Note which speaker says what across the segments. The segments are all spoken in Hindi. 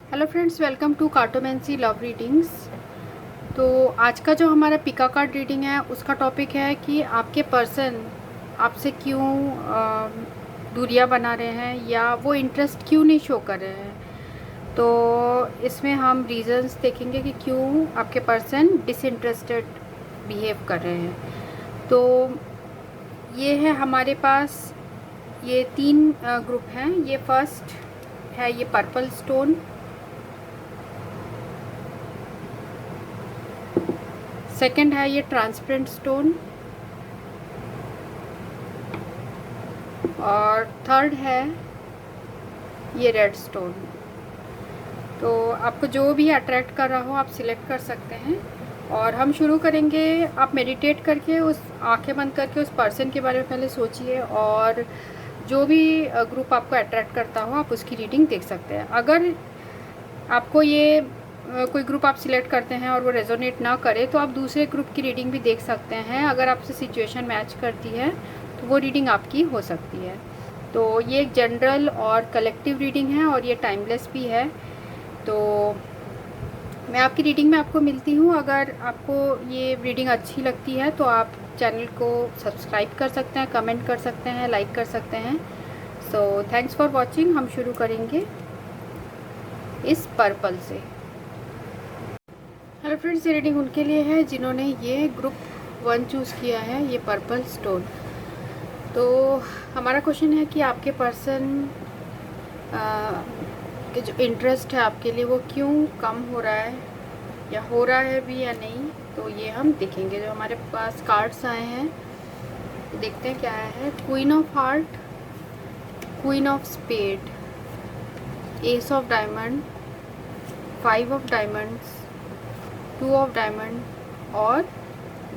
Speaker 1: Hello friends, welcome to cartomancy love readings. तो आज का जो हमारा पिका कार्ड रीडिंग है उसका टॉपिक है कि आपके पर्सन आपसे क्यों दूरियां बना रहे हैं या वो इंटरेस्ट क्यों नहीं शो कर रहे हैं। तो इसमें हम रीजंस देखेंगे कि क्यों आपके पर्सन डिसइंटरेस्टेड बिहेव कर रहे हैं। तो ये है हमारे पास, ये तीन ग्रुप हैं। ये फर्स्ट है ये पर्पल स्टोन, सेकंड है ये ट्रांसपेरेंट स्टोन और थर्ड है ये रेड स्टोन। तो आपको जो भी अट्रैक्ट कर रहा हो आप सिलेक्ट कर सकते हैं और हम शुरू करेंगे। आप मेडिटेट करके उस आंखें बंद करके उस पर्सन के बारे में पहले सोचिए और जो भी ग्रुप आपको अट्रैक्ट करता हो आप उसकी रीडिंग देख सकते हैं। अगर आपको ये कोई ग्रुप आप सिलेक्ट करते हैं और वो रेजोनेट ना करे तो आप दूसरे ग्रुप की रीडिंग भी देख सकते हैं। अगर आपसे सिचुएशन मैच करती है तो वो रीडिंग आपकी हो सकती है। तो ये एक जनरल और कलेक्टिव रीडिंग है और ये टाइमलेस भी है। तो मैं आपकी रीडिंग में आपको मिलती हूँ। अगर आपको ये रीडिंग अच्छी लगती है तो आप चैनल को सब्सक्राइब कर सकते हैं, कमेंट कर सकते हैं, लाइक कर सकते हैं। So thanks for watching. हम शुरू करेंगे इस पर्पल से। हेलो फ्रेंड्स, ये रीडिंग उनके लिए है जिन्होंने ये ग्रुप 1 चूज़ किया है, ये पर्पल स्टोन। तो हमारा क्वेश्चन है कि आपके पर्सन के जो इंटरेस्ट है आपके लिए वो क्यों कम हो रहा है या हो रहा है भी या नहीं। तो ये हम देखेंगे। जो हमारे पास कार्ड्स आए हैं देखते हैं क्या आया है। Queen of heart, queen of spade, ace of diamond, 5 of diamonds, 2 of diamond और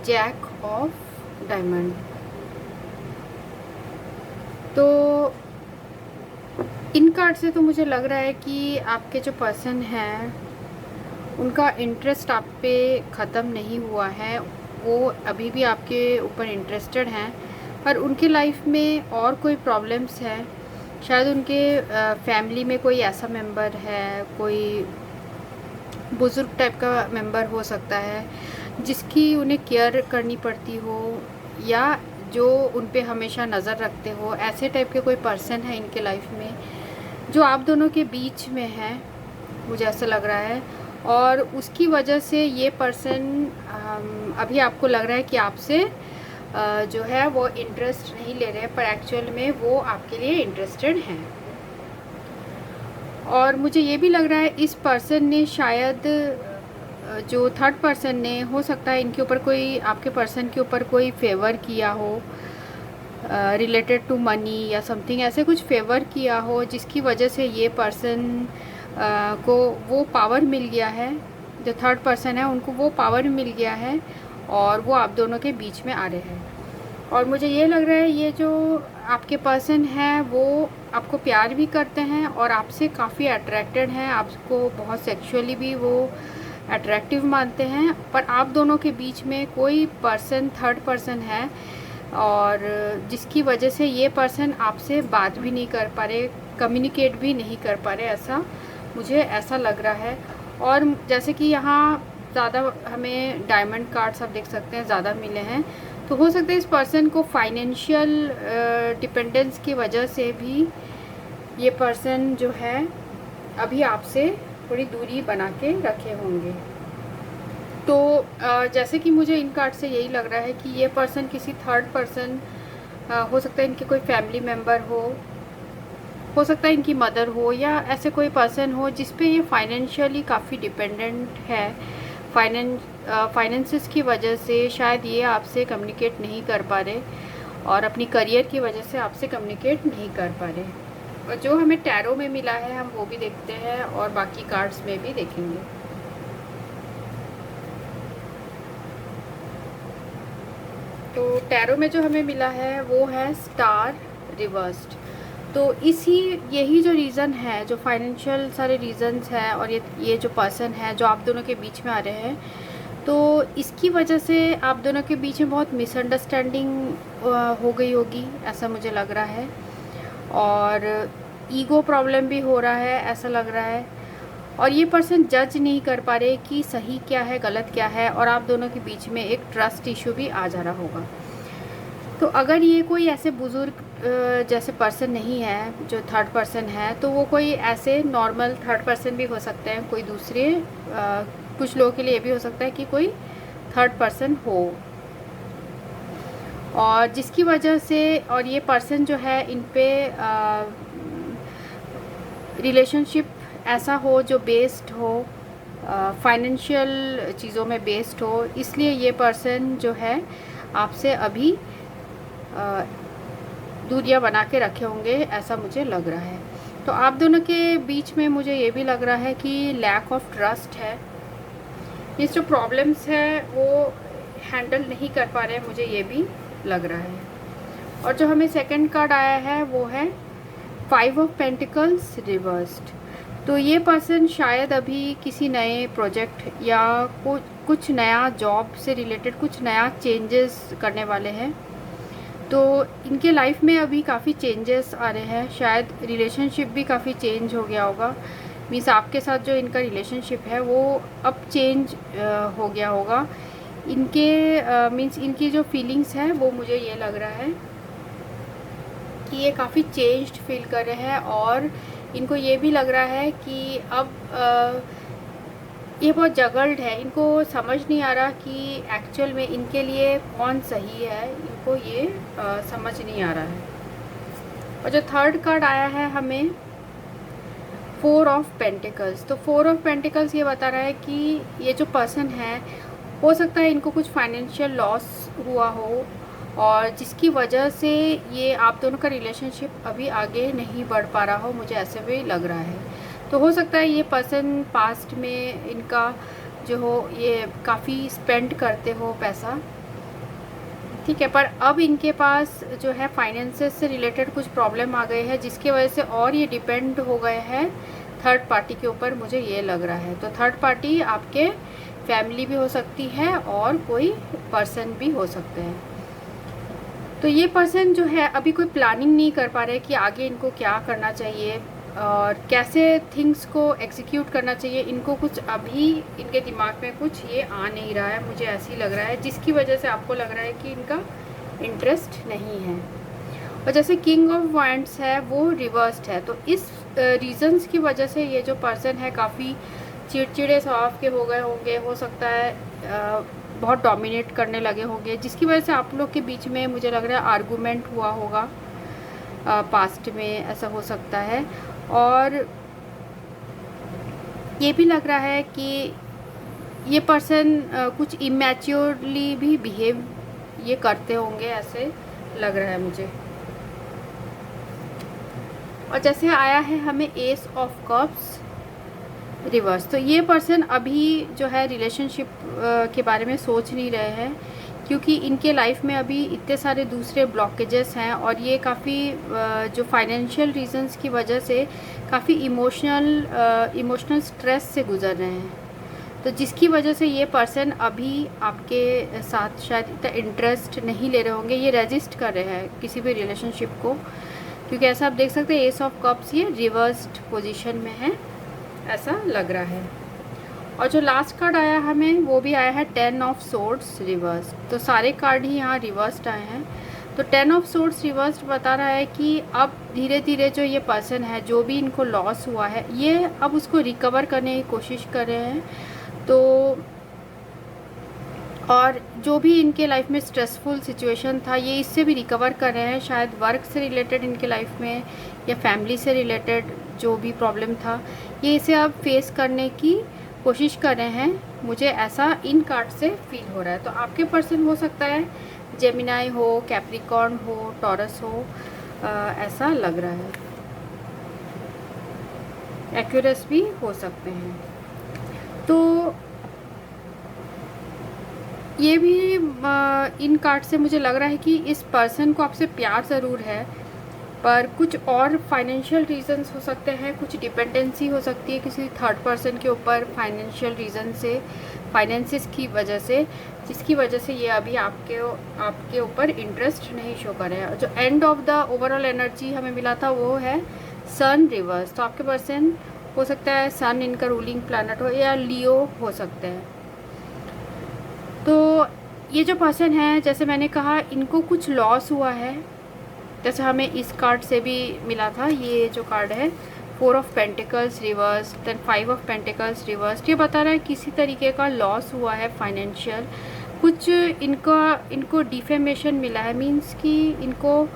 Speaker 1: जैक ऑफ डायमंड। तो इन कार्ड से तो मुझे लग रहा है कि आपके जो पर्सन हैं उनका इंटरेस्ट आप पे ख़त्म नहीं हुआ है। वो अभी भी आपके ऊपर इंटरेस्टेड हैं, पर उनके लाइफ में और कोई प्रॉब्लम्स है। शायद उनके फैमिली में कोई ऐसा मेंबर है, कोई बुज़ुर्ग टाइप का मेंबर हो सकता है जिसकी उन्हें केयर करनी पड़ती हो या जो उन पे हमेशा नज़र रखते हो। ऐसे टाइप के कोई पर्सन है इनके लाइफ में जो आप दोनों के बीच में है, मुझे ऐसा लग रहा है। और उसकी वजह से ये पर्सन अभी आपको लग रहा है कि आपसे जो है वो इंटरेस्ट नहीं ले रहे हैं, पर एक्चुअल में वो आपके लिए इंटरेस्टेड हैं। और मुझे ये भी लग रहा है इस पर्सन ने शायद जो थर्ड पर्सन ने, हो सकता है इनके ऊपर कोई, आपके पर्सन के ऊपर कोई फेवर किया हो रिलेटेड टू मनी या समथिंग, ऐसे कुछ फेवर किया हो जिसकी वजह से ये पर्सन को वो पावर मिल गया है। जो थर्ड पर्सन है उनको वो पावर मिल गया है और वो आप दोनों के बीच में आ रहे हैं। और मुझे ये लग रहा है ये जो आपके पर्सन है वो आपको प्यार भी करते हैं और आपसे काफ़ी अट्रैक्टेड हैं, आपको बहुत सेक्सुअली भी वो अट्रैक्टिव मानते हैं। पर आप दोनों के बीच में कोई पर्सन, थर्ड पर्सन है और जिसकी वजह से ये पर्सन आपसे बात भी नहीं कर पा रहे, कम्युनिकेट भी नहीं कर पा रहे, ऐसा मुझे ऐसा लग रहा है। और जैसे कि यहाँ ज़्यादा हमें डायमंड कार्ड्स आप देख सकते हैं ज़्यादा मिले हैं, तो हो सकता है इस पर्सन को फाइनेंशियल डिपेंडेंस की वजह से भी ये पर्सन जो है अभी आपसे थोड़ी दूरी बना के रखे होंगे। तो जैसे कि मुझे इन कार्ड से यही लग रहा है कि ये पर्सन किसी थर्ड पर्सन, हो सकता है इनके कोई फैमिली मेम्बर हो सकता है इनकी मदर हो या ऐसे कोई पर्सन हो जिस पे ये फाइनेंशियली काफ़ी डिपेंडेंट है। फाइनेंसेस की वजह से शायद ये आपसे कम्युनिकेट नहीं कर पा रहे और अपनी करियर की वजह से आपसे कम्युनिकेट नहीं कर पा रहे। और जो हमें टैरो में मिला है हम वो भी देखते हैं और बाकी कार्ड्स में भी देखेंगे। तो टैरो में जो हमें मिला है वो है स्टार रिवर्स्ड। तो यही जो रीज़न है, जो फाइनेंशियल सारे रीज़न्स हैं और ये जो पर्सन है जो आप दोनों के बीच में आ रहे हैं, तो इसकी वजह से आप दोनों के बीच में बहुत मिसअंडरस्टैंडिंग हो गई होगी, ऐसा मुझे लग रहा है। और ईगो प्रॉब्लम भी हो रहा है ऐसा लग रहा है। और ये पर्सन जज नहीं कर पा रहे कि सही क्या है गलत क्या है, और आप दोनों के बीच में एक ट्रस्ट इशू भी आ जा रहा होगा। तो अगर ये कोई ऐसे बुज़ुर्ग जैसे पर्सन नहीं है जो थर्ड पर्सन है, तो वो कोई ऐसे नॉर्मल थर्ड पर्सन भी हो सकते हैं, कोई दूसरे कुछ लोगों के लिए भी हो सकता है कि कोई थर्ड पर्सन हो, और जिसकी वजह से, और ये पर्सन जो है इन पे रिलेशनशिप ऐसा हो जो बेस्ड हो फाइनेंशियल चीज़ों में बेस्ड हो, इसलिए ये पर्सन जो है आपसे अभी दूरियां बना के रखे होंगे, ऐसा मुझे लग रहा है। तो आप दोनों के बीच में मुझे ये भी लग रहा है कि लैक ऑफ ट्रस्ट है, ये जो प्रॉब्लम्स है वो हैंडल नहीं कर पा रहे हैं, मुझे ये भी लग रहा है। और जो हमें सेकंड कार्ड आया है वो है 5 ऑफ पेंटिकल्स रिवर्स्ड। तो ये पर्सन शायद अभी किसी नए प्रोजेक्ट या कुछ नया जॉब से रिलेटेड कुछ नया चेंजेस करने वाले हैं। तो इनके लाइफ में अभी काफ़ी चेंजेस आ रहे हैं, शायद रिलेशनशिप भी काफ़ी चेंज हो गया होगा, मीन्स आपके साथ जो इनका रिलेशनशिप है वो अब चेंज हो गया होगा। इनके मीन्स इनकी जो फीलिंग्स हैं वो मुझे ये लग रहा है कि ये काफ़ी चेंज्ड फील कर रहे हैं, और इनको ये भी लग रहा है कि अब ये बहुत जगल्ड है, इनको समझ नहीं आ रहा कि एक्चुअल में इनके लिए कौन सही है, इनको ये समझ नहीं आ रहा है। और जो थर्ड कार्ड आया है हमें 4 ऑफ पेंटिकल्स, तो 4 ऑफ पेंटिकल्स ये बता रहा है कि ये जो पर्सन है हो सकता है इनको कुछ फाइनेंशियल लॉस हुआ हो, और जिसकी वजह से ये आप दोनों का रिलेशनशिप अभी आगे नहीं बढ़ पा रहा हो, मुझे ऐसे भी लग रहा है। तो हो सकता है ये पर्सन पास्ट में इनका जो हो ये काफ़ी स्पेंड करते हो पैसा, ठीक है, पर अब इनके पास जो है फाइनेंसेस से रिलेटेड कुछ प्रॉब्लम आ गए हैं, जिसकी वजह से और ये डिपेंड हो गए हैं थर्ड पार्टी के ऊपर, मुझे ये लग रहा है। तो थर्ड पार्टी आपके फैमिली भी हो सकती है और कोई पर्सन भी हो सकते हैं। तो ये पर्सन जो है अभी कोई प्लानिंग नहीं कर पा रहे कि आगे इनको क्या करना चाहिए और कैसे थिंग्स को एग्जीक्यूट करना चाहिए, इनको कुछ अभी इनके दिमाग में कुछ ये आ नहीं रहा है, मुझे ऐसी लग रहा है, जिसकी वजह से आपको लग रहा है कि इनका इंटरेस्ट नहीं है। और जैसे किंग ऑफ वांड्स है वो रिवर्स्ड है, तो इस रीजंस की वजह से ये जो पर्सन है काफ़ी चिड़चिड़े स्वभाव के हो गए होंगे, हो सकता है बहुत डोमिनेट करने लगे होंगे, जिसकी वजह से आप लोग के बीच में मुझे लग रहा है आर्गूमेंट हुआ होगा पास्ट में, ऐसा हो सकता है। और ये भी लग रहा है कि ये पर्सन कुछ इमैच्योरली भी बिहेव ये करते होंगे, ऐसे लग रहा है मुझे। और जैसे आया है हमें एस ऑफ कप्स रिवर्स, तो ये पर्सन अभी जो है रिलेशनशिप के बारे में सोच नहीं रहे हैं, क्योंकि इनके लाइफ में अभी इतने सारे दूसरे ब्लॉकेजेस हैं, और ये काफ़ी जो फाइनेंशियल रीजंस की वजह से काफ़ी इमोशनल स्ट्रेस से गुजर रहे हैं। तो जिसकी वजह से ये पर्सन अभी आपके साथ शायद इतना इंटरेस्ट नहीं ले रहे होंगे, ये रेजिस्ट कर रहे हैं किसी भी रिलेशनशिप को, क्योंकि ऐसा आप देख सकते हैं एस ऑफ कप्स ये रिवर्स्ड पोजीशन में है, ऐसा लग रहा है। और जो लास्ट कार्ड आया हमें वो भी आया है 10 ऑफ सोर्ड्स रिवर्स, तो सारे कार्ड ही यहाँ रिवर्स्ड आए हैं। तो 10 ऑफ सोर्ड्स रिवर्स्ड बता रहा है कि अब धीरे धीरे जो ये पर्सन है, जो भी इनको लॉस हुआ है, ये अब उसको रिकवर करने की कोशिश कर रहे हैं। तो और जो भी इनके लाइफ में स्ट्रेसफुल सिचुएशन था, ये इससे भी रिकवर कर रहे हैं, शायद वर्क से रिलेटेड इनके लाइफ में या फैमिली से रिलेटेड जो भी प्रॉब्लम था, ये इसे अब फेस करने की कोशिश कर रहे हैं, मुझे ऐसा इन कार्ड से फील हो रहा है। तो आपके पर्सन हो सकता है जेमिनाई हो, कैप्रिकॉर्न हो, टॉरस हो, ऐसा लग रहा है, एक्यूरस भी हो सकते हैं। तो ये भी इन कार्ड से मुझे लग रहा है कि इस पर्सन को आपसे प्यार ज़रूर है, पर कुछ और फाइनेंशियल रीजंस हो सकते हैं, कुछ डिपेंडेंसी हो सकती है किसी थर्ड पर्सन के ऊपर फाइनेंशियल रीज़न से, फाइनेंसिस की वजह से, जिसकी वजह से ये अभी आपके ऊपर इंटरेस्ट नहीं शो कर रहे हैं। जो end of the overall energy हमें मिला था वो है सन रिवर्स, तो आपके पर्सन हो सकता है सन इनका रूलिंग प्लैनेट हो, या लियो हो सकते हैं। तो ये जो पर्सन है, जैसे मैंने कहा, इनको कुछ लॉस हुआ है, जैसे हमें इस कार्ड से भी मिला था। ये जो कार्ड है 4 of pentacles reverse, then 5 of pentacles reverse, ये बता रहा है किसी तरीके का लॉस हुआ है फाइनेंशियल। कुछ इनको डिफेमेशन मिला है, मींस कि इनको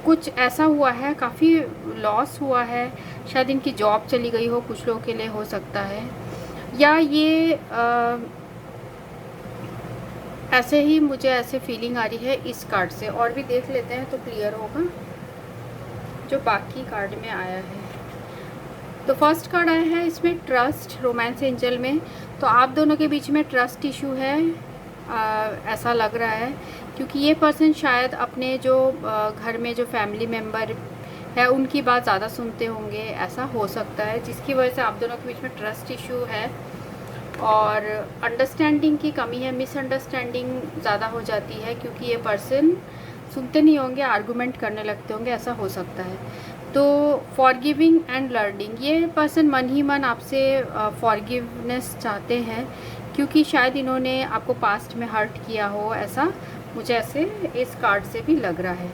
Speaker 1: कुछ ऐसा हुआ है, काफ़ी लॉस हुआ है। शायद इनकी जॉब चली गई हो, कुछ लोगों के लिए हो सकता है, या ये ऐसे ही मुझे ऐसे फीलिंग आ रही है इस कार्ड से। और भी देख लेते हैं तो क्लियर होगा जो बाकी कार्ड में आया है। तो फर्स्ट कार्ड आया है इसमें ट्रस्ट, रोमांस एंजल में। तो आप दोनों के बीच में ट्रस्ट इशू है, ऐसा लग रहा है, क्योंकि ये पर्सन शायद अपने जो घर में जो फैमिली मेम्बर है उनकी बात ज़्यादा सुनते होंगे, ऐसा हो सकता है, जिसकी वजह से आप दोनों के बीच में ट्रस्ट इशू है और अंडरस्टैंडिंग की कमी है, मिसअंडरस्टैंडिंग ज़्यादा हो जाती है, क्योंकि ये पर्सन सुनते नहीं होंगे, आर्गूमेंट करने लगते होंगे, ऐसा हो सकता है। तो फॉरगिविंग एंड लर्निंग, ये पर्सन मन ही मन आपसे फॉरगिवनेस चाहते हैं, क्योंकि शायद इन्होंने आपको पास्ट में हर्ट किया हो, ऐसा मुझे ऐसे इस कार्ड से भी लग रहा है।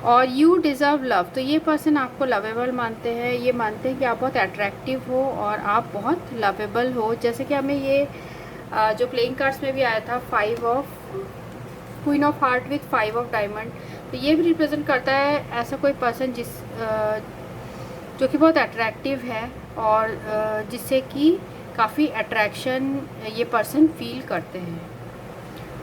Speaker 1: और यू डिज़र्व लव, तो ये पर्सन आपको लवेबल मानते हैं, ये मानते हैं कि आप बहुत अट्रैक्टिव हो और आप बहुत लवेबल हो। जैसे कि हमें ये जो प्लेइंग कार्ड्स में भी आया था, 5 of queen of heart with 5 of diamond, तो ये भी रिप्रेजेंट करता है ऐसा कोई पर्सन जो कि बहुत अट्रैक्टिव है और जिससे कि काफ़ी अट्रैक्शन ये पर्सन फील करते हैं।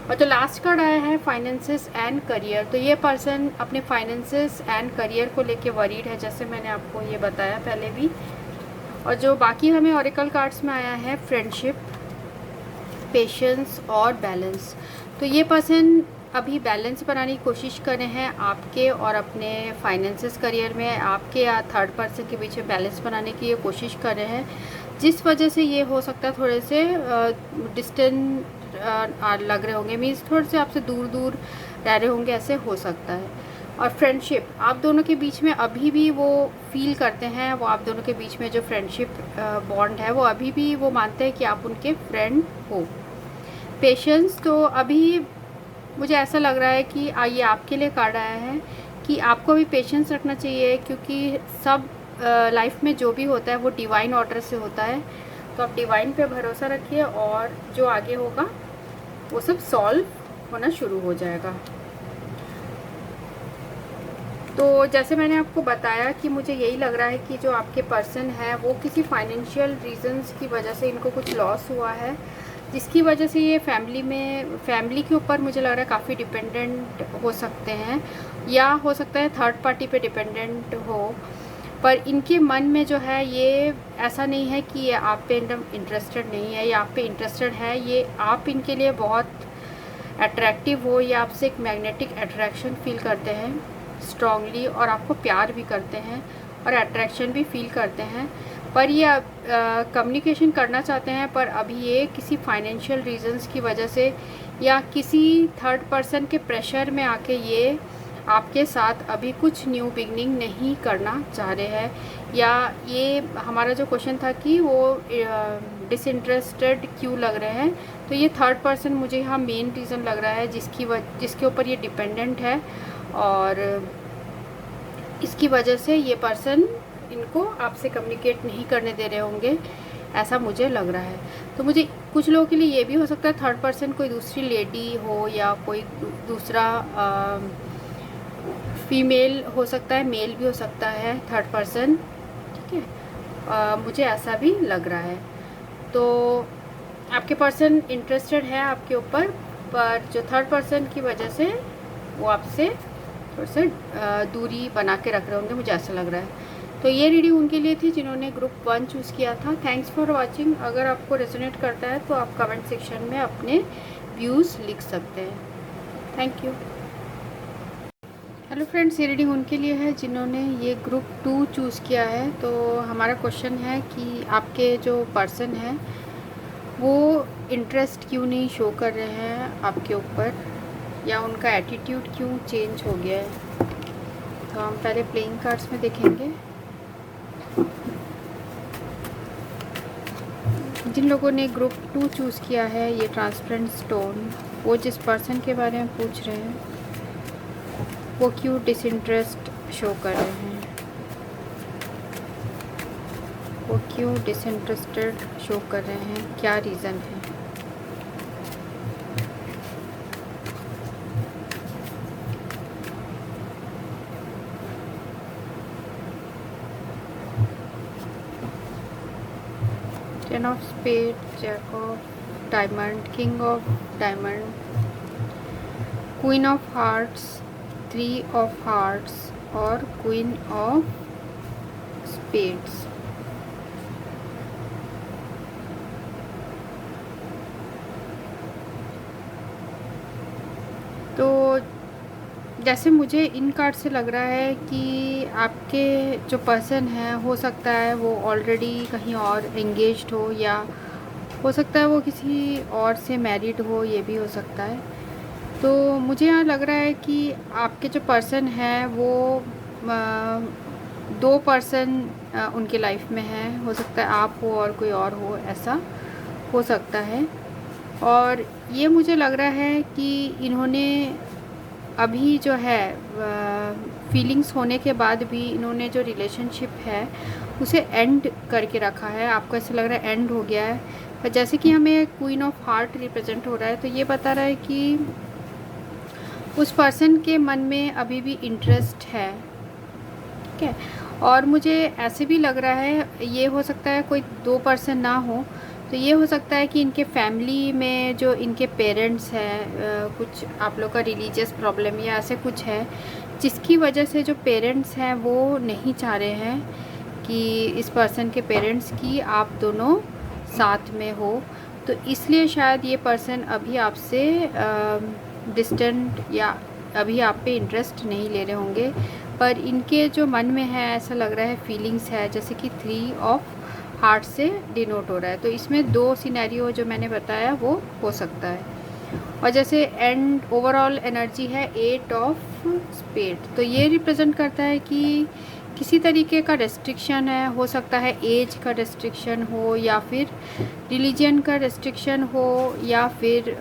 Speaker 1: और जो लास्ट कार्ड आया है फाइनेंसेस एंड करियर, तो ये पर्सन अपने फाइनेंसेस एंड करियर को लेके वरीड है, जैसे मैंने आपको ये बताया पहले भी। और जो बाकी हमें ऑरेकल कार्ड्स में आया है फ्रेंडशिप, पेशेंस और बैलेंस, तो ये पर्सन अभी बैलेंस बनाने की कोशिश कर रहे हैं आपके और अपने फाइनेंसेस करियर में, आपके या थर्ड पर्सन के बीच में बैलेंस बनाने की ये कोशिश कर रहे हैं, जिस वजह से ये हो सकता है थोड़े से डिस्टेंट लग रहे होंगे, मीन्स थोड़े से आपसे दूर दूर रह रहे होंगे, ऐसे हो सकता है। और फ्रेंडशिप आप दोनों के बीच में अभी भी वो फील करते हैं, वो आप दोनों के बीच में जो फ्रेंडशिप बॉन्ड है वो अभी भी वो मानते हैं कि आप उनके फ्रेंड हो। पेशेंस, तो अभी मुझे ऐसा लग रहा है कि ये आपके लिए कार्ड आया है कि आपको भी पेशेंस रखना चाहिए, क्योंकि सब लाइफ में जो भी होता है वो डिवाइन ऑर्डर से होता है। तो आप डिवाइन पे भरोसा रखिए और जो आगे होगा वो सब सॉल्व होना शुरू हो जाएगा। तो जैसे मैंने आपको बताया कि मुझे यही लग रहा है कि जो आपके पर्सन है वो किसी फाइनेंशियल रीजंस की वजह से इनको कुछ लॉस हुआ है, जिसकी वजह से ये फैमिली के ऊपर मुझे लग रहा है काफ़ी डिपेंडेंट हो सकते हैं, या हो सकता है थर्ड पार्टी पे डिपेंडेंट हो। पर इनके मन में जो है ये ऐसा नहीं है कि ये आप पे एकदम इंटरेस्टेड नहीं है, ये आप पे इंटरेस्टेड है, ये आप इनके लिए बहुत अट्रैक्टिव हो, या आपसे एक मैग्नेटिक अट्रैक्शन फील करते हैं स्ट्रांगली, और आपको प्यार भी करते हैं और अट्रैक्शन भी फील करते हैं। पर ये कम्युनिकेशन करना चाहते हैं, पर अभी ये किसी फाइनेंशियल रीजंस की वजह से या किसी थर्ड पर्सन के प्रेशर में आके ये आपके साथ अभी कुछ न्यू बिगनिंग नहीं करना चाह रहे हैं। या ये हमारा जो क्वेश्चन था कि वो डिसइंटरेस्टेड क्यों लग रहे हैं, तो ये थर्ड पर्सन मुझे यहाँ मेन रीज़न लग रहा है जिसके ऊपर ये डिपेंडेंट है, और इसकी वजह से ये पर्सन इनको आपसे कम्युनिकेट नहीं करने दे रहे होंगे, ऐसा मुझे लग रहा है। तो मुझे कुछ लोगों के लिए ये भी हो सकता है थर्ड पर्सन कोई दूसरी लेडी हो, या कोई दूसरा फीमेल हो सकता है, मेल भी हो सकता है थर्ड पर्सन, ठीक है, मुझे ऐसा भी लग रहा है। तो आपके पर्सन इंटरेस्टेड है आपके ऊपर, पर जो थर्ड पर्सन की वजह से वो आपसे थोड़ा सा दूरी बना के रख रहे होंगे, मुझे ऐसा लग रहा है। तो ये रीडिंग उनके लिए थी जिन्होंने ग्रुप 1 चूज़ किया था। Thanks for watching. अगर आपको रेजोनेट करता है तो आप कमेंट सेक्शन में अपने व्यूज़ लिख सकते हैं। Thank you. हेलो फ्रेंड्स, ये रीडिंग उनके लिए है जिन्होंने ये ग्रुप 2 चूज़ किया है। तो हमारा क्वेश्चन है कि आपके जो पर्सन है वो इंटरेस्ट क्यों नहीं शो कर रहे हैं आपके ऊपर, या उनका एटीट्यूड क्यों चेंज हो गया है। तो हम पहले प्लेइंग कार्ड्स में देखेंगे। जिन लोगों ने ग्रुप 2 चूज़ किया है, ये ट्रांसपेरेंट स्टोन, वो जिस पर्सन के बारे में पूछ रहे हैं वो क्यों डिसइंटरेस्ट शो कर रहे हैं, वो क्यों डिसइंटरेस्टेड शो कर रहे हैं, क्या रीज़न है। Ten of spade, jack of diamond, king of diamond, queen of hearts, 3 of hearts और क्वीन ऑफ स्पेड्स। तो जैसे मुझे इन कार्ड से लग रहा है कि आपके जो पर्सन है, हो सकता है वो ऑलरेडी कहीं और एंगेज्ड हो, या हो सकता है वो किसी और से मैरिड हो, ये भी हो सकता है। तो मुझे यहाँ लग रहा है कि आपके जो पर्सन है वो 2 पर्सन उनके लाइफ में है। हो सकता है आप हो और कोई और हो, ऐसा हो सकता है। और ये मुझे लग रहा है कि इन्होंने अभी जो है फीलिंग्स होने के बाद भी इन्होंने जो रिलेशनशिप है उसे एंड करके रखा है। आपको ऐसा लग रहा है एंड हो गया है, पर जैसे कि हमें क्वीन ऑफ हार्ट रिप्रेजेंट हो रहा है, तो ये बता रहा है कि उस पर्सन के मन में अभी भी इंटरेस्ट है, ठीक है। और मुझे ऐसे भी लग रहा है, ये हो सकता है कोई 2 पर्सन ना हो, तो ये हो सकता है कि इनके फैमिली में जो इनके पेरेंट्स हैं, कुछ आप लोग का रिलीजियस प्रॉब्लम या ऐसे कुछ है, जिसकी वजह से जो पेरेंट्स हैं वो नहीं चाह रहे हैं कि इस पर्सन के पेरेंट्स की आप दोनों साथ में हो। तो इसलिए शायद ये पर्सन अभी आपसे डिस्टेंट या अभी आप पे इंटरेस्ट नहीं ले रहे होंगे, पर इनके जो मन में है ऐसा लग रहा है फीलिंग्स है, जैसे कि 3 ऑफ हार्ट से डिनोट हो रहा है। तो इसमें 2 सिनेरियो जो मैंने बताया वो हो सकता है। और जैसे एंड ओवरऑल एनर्जी है 8 ऑफ स्पेड, तो ये रिप्रेजेंट करता है कि किसी तरीके का रेस्ट्रिक्शन है। हो सकता है एज का रेस्ट्रिक्शन हो, या फिर रिलीजन का रेस्ट्रिक्शन हो, या फिर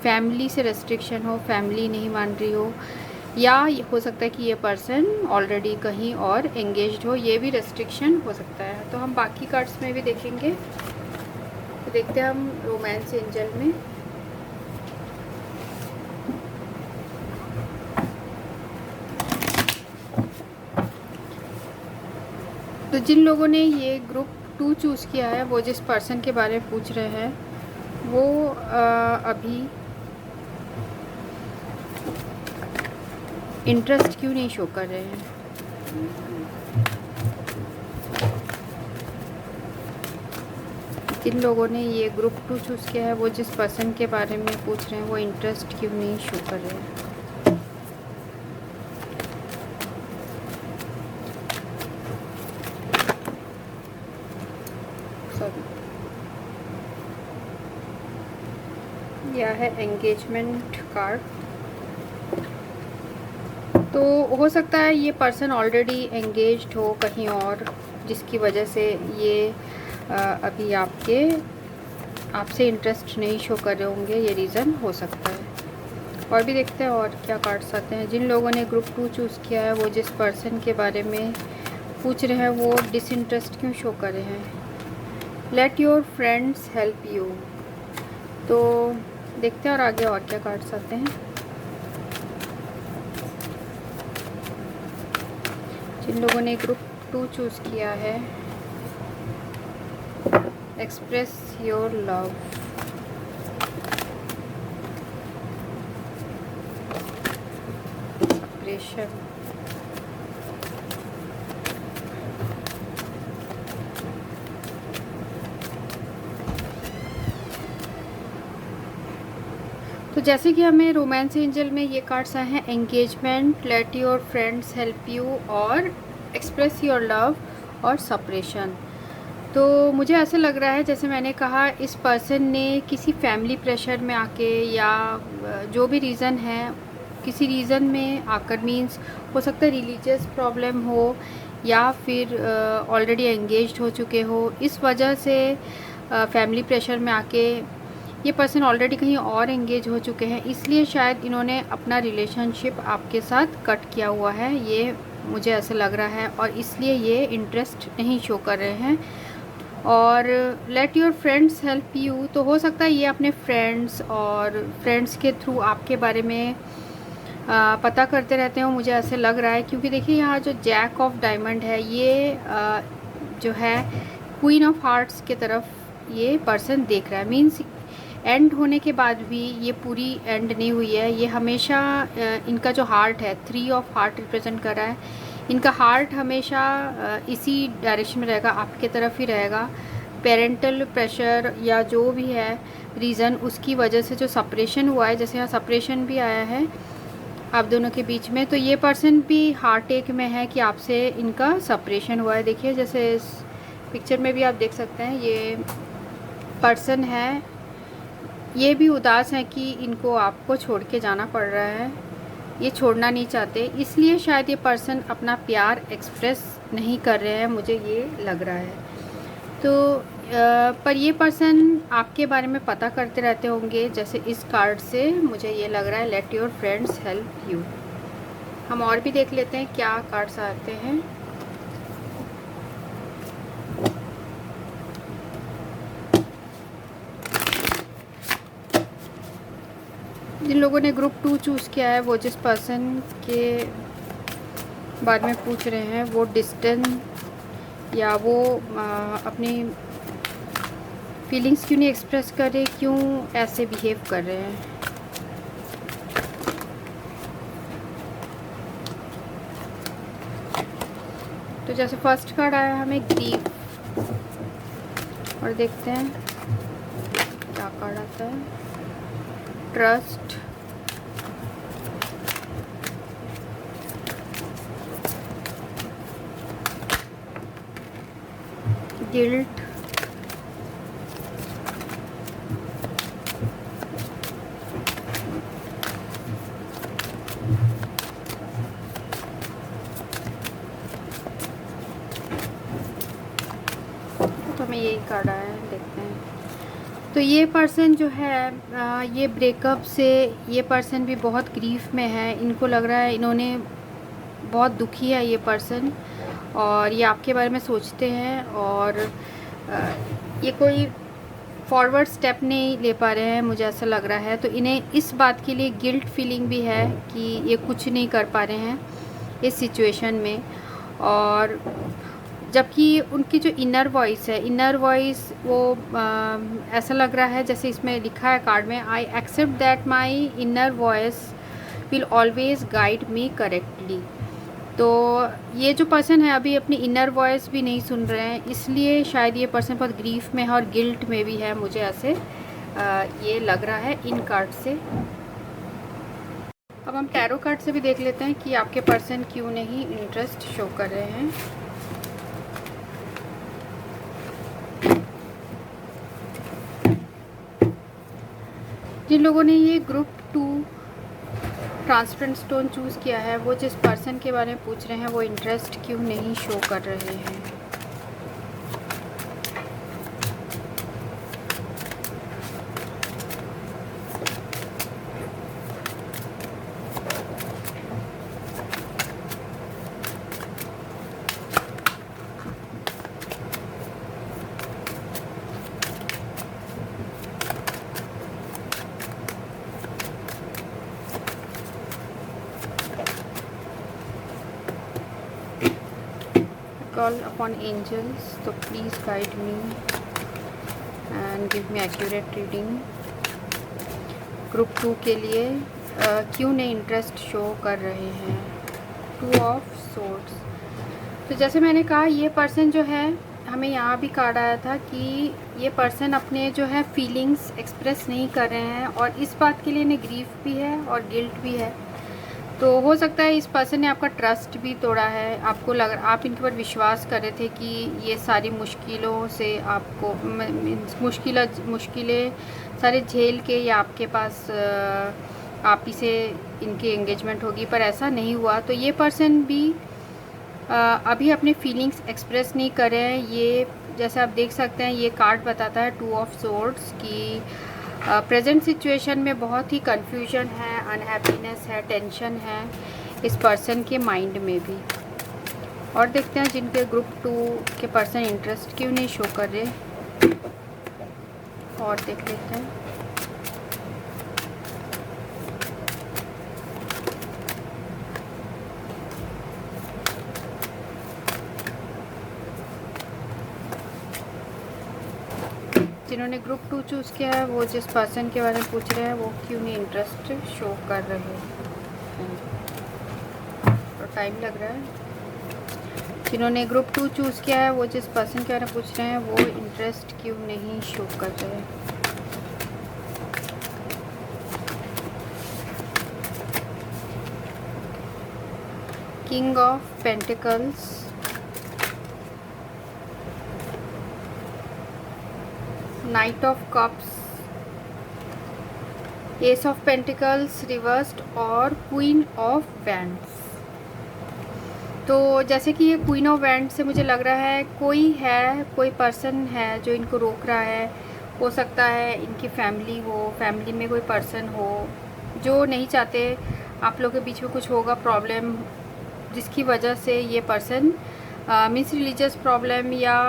Speaker 1: फैमिली से रेस्ट्रिक्शन हो, फैमिली नहीं मान रही हो, या हो सकता है कि ये पर्सन ऑलरेडी कहीं और एंगेज्ड हो, ये भी रेस्ट्रिक्शन हो सकता है। तो हम बाकी कार्ड्स में भी देखेंगे। तो देखते हैं हम रोमांस एंजल में। तो जिन लोगों ने ये ग्रुप 2 चूज़ किया है, वो जिस पर्सन के बारे में पूछ रहे हैं वो अभी इंटरेस्ट क्यों नहीं शो कर रहे हैं। जिन लोगों ने ये ग्रुप 2 चूज़ किया है, वो जिस पर्सन के बारे में पूछ रहे हैं वो इंटरेस्ट क्यों नहीं शो कर रहे हैं। यह है एंगेजमेंट कार्ड। तो हो सकता है ये पर्सन ऑलरेडी एंगेज्ड हो कहीं और, जिसकी वजह से ये अभी आपसे इंटरेस्ट नहीं शो कर रहे होंगे, ये रीज़न हो सकता है। और भी देखते हैं और क्या कार्ड्स आते हैं। जिन लोगों ने ग्रुप 2 चूज़ किया है, वो जिस पर्सन के बारे में पूछ रहे हैं वो डिसइंटरेस्ट क्यों शो कर रहे हैं। Let your friends help you. तो देखते हैं और आगे और क्या कार्ड्स आते हैं। जिन लोगों ने ग्रुप 2 चूज़ किया है, एक्सप्रेस योर लव, सेपरेशन, तो जैसे कि हमें रोमांस एंजल में ये कार्ड्स आए हैं, engagement, let your friends help you और एक्सप्रेस योर लव और सेपरेशन। तो मुझे ऐसा लग रहा है, जैसे मैंने कहा, इस पर्सन ने किसी फैमिली प्रेशर में आके, या जो भी रीज़न है, किसी रीज़न में आकर, मीन्स हो सकता है रिलीजियस प्रॉब्लम हो या फिर ऑलरेडी एंगेज्ड हो चुके हो। इस वजह से फैमिली प्रेशर में आके ये पर्सन ऑलरेडी कहीं और एंगेज हो चुके हैं, इसलिए शायद इन्होंने अपना रिलेशनशिप आपके साथ कट किया हुआ है, ये मुझे ऐसा लग रहा है। और इसलिए ये इंटरेस्ट नहीं शो कर रहे हैं। और let your friends help you, तो हो सकता है ये अपने फ्रेंड्स के थ्रू आपके बारे में पता करते रहते हो, मुझे ऐसे लग रहा है। क्योंकि देखिए यहाँ जो जैक ऑफ डायमंड है, ये जो है क्वीन ऑफ हार्ट्स की तरफ ये पर्सन देख रहा है। मीन्स एंड होने के बाद भी ये पूरी एंड नहीं हुई है। ये हमेशा इनका जो हार्ट है, 3 ऑफ हार्ट रिप्रेजेंट कर रहा है। इनका हार्ट हमेशा इसी डायरेक्शन में रहेगा, आपके तरफ ही रहेगा। पेरेंटल प्रेशर या जो भी है रीज़न, उसकी वजह से जो सेपरेशन हुआ है, जैसे यहाँ सेपरेशन भी आया है आप दोनों के बीच में, तो ये पर्सन भी हार्ट एक में है कि आपसे इनका सेपरेशन हुआ है। देखिए जैसे इस पिक्चर में भी आप देख सकते हैं, ये पर्सन है, ये भी उदास है कि इनको आपको छोड़ के जाना पड़ रहा है, ये छोड़ना नहीं चाहते, इसलिए शायद ये पर्सन अपना प्यार एक्सप्रेस नहीं कर रहे हैं, मुझे ये लग रहा है। तो पर ये पर्सन आपके बारे में पता करते रहते होंगे, जैसे इस कार्ड से मुझे ये लग रहा है। Let your friends help you. हम और भी देख लेते हैं क्या कार्ड्स आते हैं। जिन लोगों ने ग्रुप 2 चूज़ किया है, वो जिस पर्सन के बारे में पूछ रहे हैं, वो डिस्टेंस या वो अपनी फीलिंग्स क्यों नहीं एक्सप्रेस कर रहे, क्यों ऐसे बिहेव कर रहे हैं। तो जैसे फर्स्ट कार्ड आया हमें ग्रीफ, और देखते हैं क्या कार्ड आता है। ट्रस्ट, गिल्ट, तो हमें यही कार्ड आया है, देखते हैं। तो ये पर्सन जो है, ये ब्रेकअप से ये पर्सन भी बहुत ग्रीफ में है। इनको लग रहा है इन्होंने बहुत दुखी है ये पर्सन, और ये आपके बारे में सोचते हैं, और ये कोई फॉरवर्ड स्टेप नहीं ले पा रहे हैं, मुझे ऐसा लग रहा है। तो इन्हें इस बात के लिए गिल्ट फीलिंग भी है कि ये कुछ नहीं कर पा रहे हैं इस सिचुएशन में। और जबकि उनकी जो इनर वॉइस है, इनर वॉइस वो ऐसा लग रहा है जैसे इसमें लिखा है कार्ड में, I accept that my inner voice will always guide me correctly. तो ये जो पर्सन है अभी अपनी इनर वॉइस भी नहीं सुन रहे हैं, इसलिए शायद ये पर्सन बहुत ग्रीफ में है और गिल्ट में भी है, मुझे ऐसे ये लग रहा है इन कार्ड से। अब हम टैरो कार्ड से भी देख लेते हैं कि आपके पर्सन क्यों नहीं इंटरेस्ट शो कर रहे हैं। जिन लोगों ने ये ग्रुप 2 ट्रांसपेरेंट स्टोन चूज़ किया है, वो जिस पर्सन के बारे में पूछ रहे हैं, वो इंटरेस्ट क्यों नहीं शो कर रहे हैं। Call upon angels, so please guide me and give me accurate reading। Group 2 के लिए क्यों नहीं इंटरेस्ट शो कर रहे हैं। 2 ऑफ सोर्ड्स। तो जैसे मैंने कहा, ये पर्सन जो है, हमें यहाँ भी कार्ड आया था कि ये पर्सन अपने जो है फीलिंग्स एक्सप्रेस नहीं कर रहे हैं, और इस बात के लिए इन्हें ग्रीफ भी है और गिल्ट भी है। तो हो सकता है इस पर्सन ने आपका ट्रस्ट भी तोड़ा है। आपको आप इनके ऊपर विश्वास कर रहे थे कि ये सारी मुश्किलों से आपको मुश्किलें सारे झेल के ये आपके पास आप ही से इनकी एंगेजमेंट होगी, पर ऐसा नहीं हुआ। तो ये पर्सन भी अभी अपने फीलिंग्स एक्सप्रेस नहीं कर रहे हैं। ये जैसे आप देख सकते हैं, ये कार्ड बताता है 2 ऑफ सोर्ड्स की प्रेजेंट सिचुएशन में बहुत ही कन्फ्यूजन है, अनहैप्पीनेस है, टेंशन है इस पर्सन के माइंड में भी। और देखते हैं जिनके ग्रुप 2 के पर्सन इंटरेस्ट क्यों नहीं शो कर रहे, और देख लेते हैं। जिन्होंने ग्रुप 2 चूज़ किया है वो जिस पर्सन के बारे में पूछ रहे हैं वो क्यों नहीं इंटरेस्ट शो कर रहे हैं, तो टाइम लग रहा है। जिन्होंने ग्रुप 2 चूज़ किया है वो जिस पर्सन के बारे में पूछ रहे हैं वो इंटरेस्ट क्यों नहीं शो कर रहे हैं। King of pentacles, night of cups, S of pentacles reversed और क्वीन ऑफ वैंड्स। तो जैसे कि ये क्वीन ऑफ वैंड से मुझे लग रहा है कोई पर्सन है जो इनको रोक रहा है। हो सकता है इनकी फैमिली हो, फैमिली में कोई पर्सन हो जो नहीं चाहते आप लोगों के बीच में कुछ होगा प्रॉब्लम, जिसकी वजह से ये पर्सन मीन्स रिलीजियस प्रॉब्लम या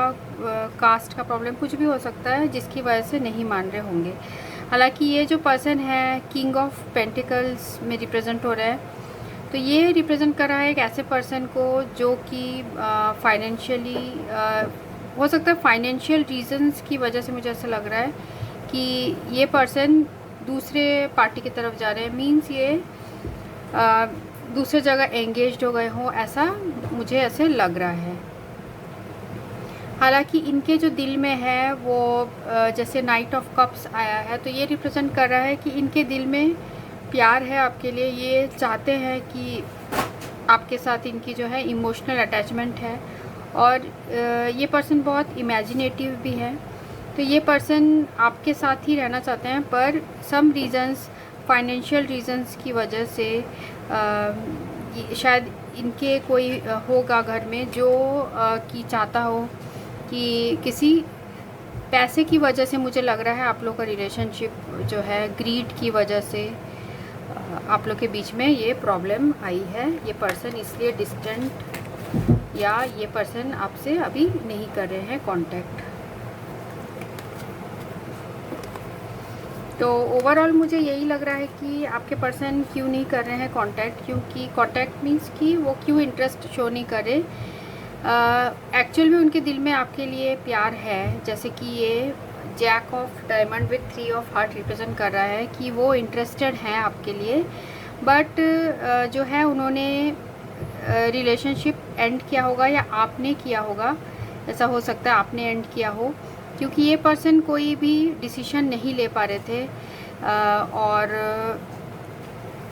Speaker 1: कास्ट का प्रॉब्लम कुछ भी हो सकता है, जिसकी वजह से नहीं मान रहे होंगे। हालांकि ये जो पर्सन है किंग ऑफ पेंटिकल्स में रिप्रेजेंट हो रहा है, तो ये रिप्रेजेंट कर रहा है एक ऐसे पर्सन को जो कि फाइनेंशियली हो सकता है, फाइनेंशियल रीजंस की वजह से मुझे ऐसा लग रहा है कि ये पर्सन दूसरे पार्टी की तरफ जा रहे हैं। मीन्स ये दूसरे जगह एंगेज्ड हो गए हों, ऐसा मुझे ऐसे लग रहा है। हालांकि इनके जो दिल में है वो जैसे नाइट ऑफ कप्स आया है, तो ये रिप्रेजेंट कर रहा है कि इनके दिल में प्यार है आपके लिए। ये चाहते हैं कि आपके साथ इनकी जो है इमोशनल अटैचमेंट है, और ये पर्सन बहुत इमेजिनेटिव भी है। तो ये पर्सन आपके साथ ही रहना चाहते हैं, पर सम रीज़न्स, फाइनेंशियल रीज़न्स की वजह से शायद इनके कोई होगा घर में जो कि चाहता हो कि किसी पैसे की वजह से, मुझे लग रहा है आप लोग का रिलेशनशिप जो है ग्रीड की वजह से आप लोग के बीच में ये प्रॉब्लम आई है। ये पर्सन इसलिए डिस्टेंट या ये पर्सन आपसे अभी नहीं कर रहे हैं कांटेक्ट। तो ओवरऑल मुझे यही लग रहा है कि आपके पर्सन क्यों नहीं कर रहे हैं कांटेक्ट, क्योंकि कांटेक्ट मीन्स कि वो क्यों इंटरेस्ट शो नहीं कर रहे। एक्चुअल में उनके दिल में आपके लिए प्यार है, जैसे कि ये jack of diamond with 3 of heart represent कर रहा है कि वो इंटरेस्टेड हैं आपके लिए, बट जो है उन्होंने रिलेशनशिप एंड किया होगा या आपने किया होगा। ऐसा हो सकता है आपने एंड किया हो, क्योंकि ये पर्सन कोई भी डिसीजन नहीं ले पा रहे थे, और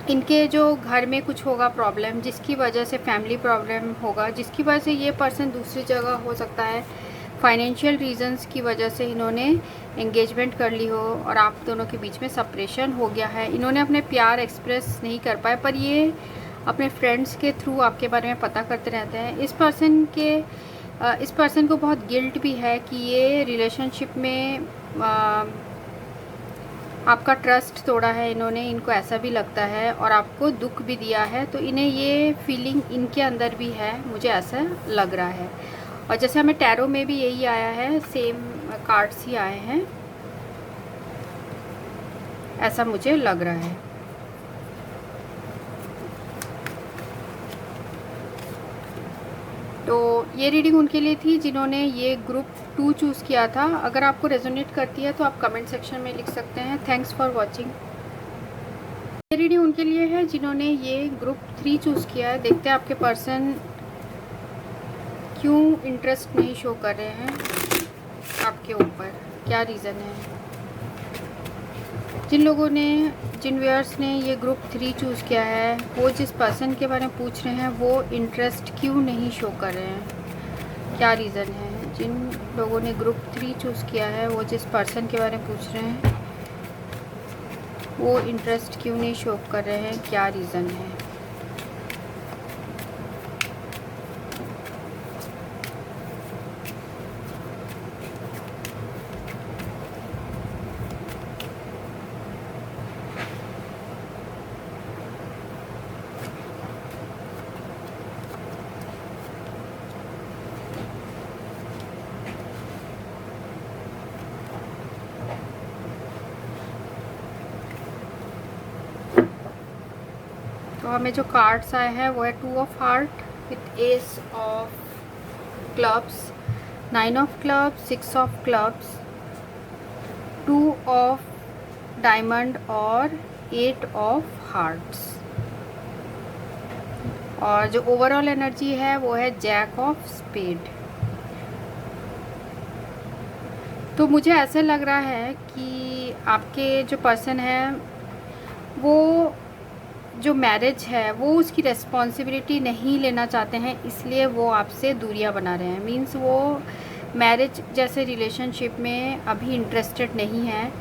Speaker 1: इनके जो घर में कुछ होगा प्रॉब्लम, जिसकी वजह से फैमिली प्रॉब्लम होगा, जिसकी वजह से ये पर्सन दूसरी जगह, हो सकता है फाइनेंशियल रीजंस की वजह से इन्होंने एंगेजमेंट कर ली हो और आप दोनों के बीच में सेपरेशन हो गया है। इन्होंने अपने प्यार एक्सप्रेस नहीं कर पाए, पर ये अपने फ्रेंड्स के थ्रू आपके बारे में पता करते रहते हैं। इस पर्सन को बहुत गिल्ट भी है कि ये रिलेशनशिप में आपका ट्रस्ट तोड़ा है इन्होंने, इनको ऐसा भी लगता है, और आपको दुख भी दिया है। तो इन्हें ये फीलिंग इनके अंदर भी है, मुझे ऐसा लग रहा है। और जैसे हमें टैरो में भी यही आया है, सेम कार्ड्स ही आए हैं, ऐसा मुझे लग रहा है। तो ये रीडिंग उनके लिए थी जिन्होंने ये ग्रुप 2 चूज़ किया था। अगर आपको रेजोनेट करती है तो आप कमेंट सेक्शन में लिख सकते हैं। Thanks for watching. ये रीडिंग उनके लिए है जिन्होंने ये ग्रुप 3 चूज़ किया है। देखते हैं आपके पर्सन क्यों इंटरेस्ट नहीं शो कर रहे हैं आपके ऊपर, क्या रीज़न है। जिन व्यूअर्स ने ये ग्रुप 3 चूज़ किया है, वो जिस पर्सन के बारे में पूछ रहे हैं वो इंटरेस्ट क्यों नहीं शो कर रहे हैं, क्या रीज़न है। जिन लोगों ने ग्रुप 3 चूज़ किया है वो जिस पर्सन के बारे में पूछ रहे हैं वो इंटरेस्ट क्यों नहीं शो कर रहे हैं, क्या रीज़न है? तो हमें जो कार्ड्स आए हैं वो है 2 of heart with S of clubs, 9 of clubs, 6 of clubs, 2 of diamond और 8 ऑफ हार्ट्स। और जो ओवरऑल एनर्जी है वो है जैक ऑफ स्पेड। तो मुझे ऐसे लग रहा है कि आपके जो पर्सन है वो जो मैरिज है वो उसकी रिस्पॉन्सिबिलिटी नहीं लेना चाहते हैं, इसलिए वो आपसे दूरियां बना रहे हैं। मीन्स वो मैरिज जैसे रिलेशनशिप में अभी इंटरेस्टेड नहीं है,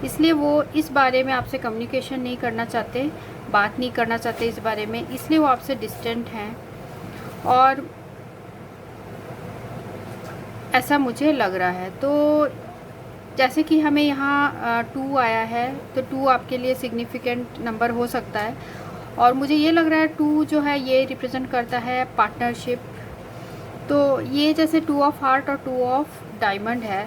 Speaker 1: इसलिए वो इस बारे में आपसे कम्युनिकेशन नहीं करना चाहते, बात नहीं करना चाहते इस बारे में, इसलिए वो आपसे डिस्टेंट हैं। और ऐसा मुझे लग रहा है। तो जैसे कि हमें यहाँ 2 आया है, तो 2 आपके लिए सिग्निफिकेंट नंबर हो सकता है। और मुझे ये लग रहा है 2 जो है ये रिप्रेजेंट करता है पार्टनरशिप। तो ये जैसे 2 ऑफ हार्ट और 2 ऑफ डायमंड है,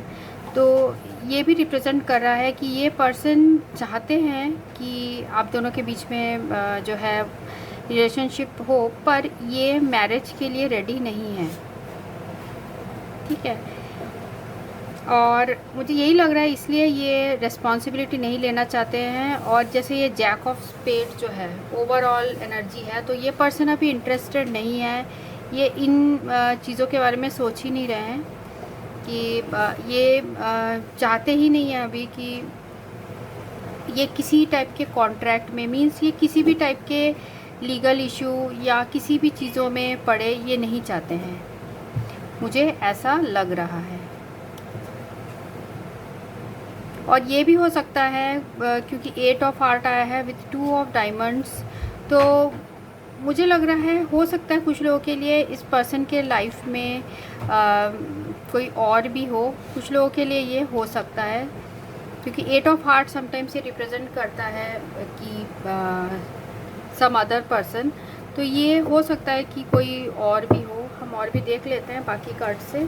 Speaker 1: तो ये भी रिप्रेजेंट कर रहा है कि ये पर्सन चाहते हैं कि आप दोनों के बीच में जो है रिलेशनशिप हो, पर ये मैरिज के लिए रेडी नहीं है। ठीक है। और मुझे यही लग रहा है इसलिए ये रिस्पॉन्सिबिलिटी नहीं लेना चाहते हैं। और जैसे ये जैक ऑफ स्पेड जो है ओवरऑल एनर्जी है, तो ये पर्सन अभी इंटरेस्टेड नहीं है, ये इन चीज़ों के बारे में सोच ही नहीं रहे हैं कि ये चाहते ही नहीं है अभी कि ये किसी टाइप के कॉन्ट्रैक्ट में, मीन्स ये किसी भी टाइप के लीगल इशू या किसी भी चीज़ों में पड़े, ये नहीं चाहते हैं, मुझे ऐसा लग रहा है। और ये भी हो सकता है क्योंकि 8 ऑफ हार्ट आया है विथ 2 ऑफ डायमंड्स, तो मुझे लग रहा है हो सकता है कुछ लोगों के लिए इस पर्सन के लाइफ में कोई और भी हो, कुछ लोगों के लिए ये हो सकता है क्योंकि 8 ऑफ हार्ट समटाइम्स ये रिप्रेजेंट करता है कि सम अदर पर्सन। तो ये हो सकता है कि कोई और भी हो। हम और भी देख लेते हैं बाकी कार्ड से।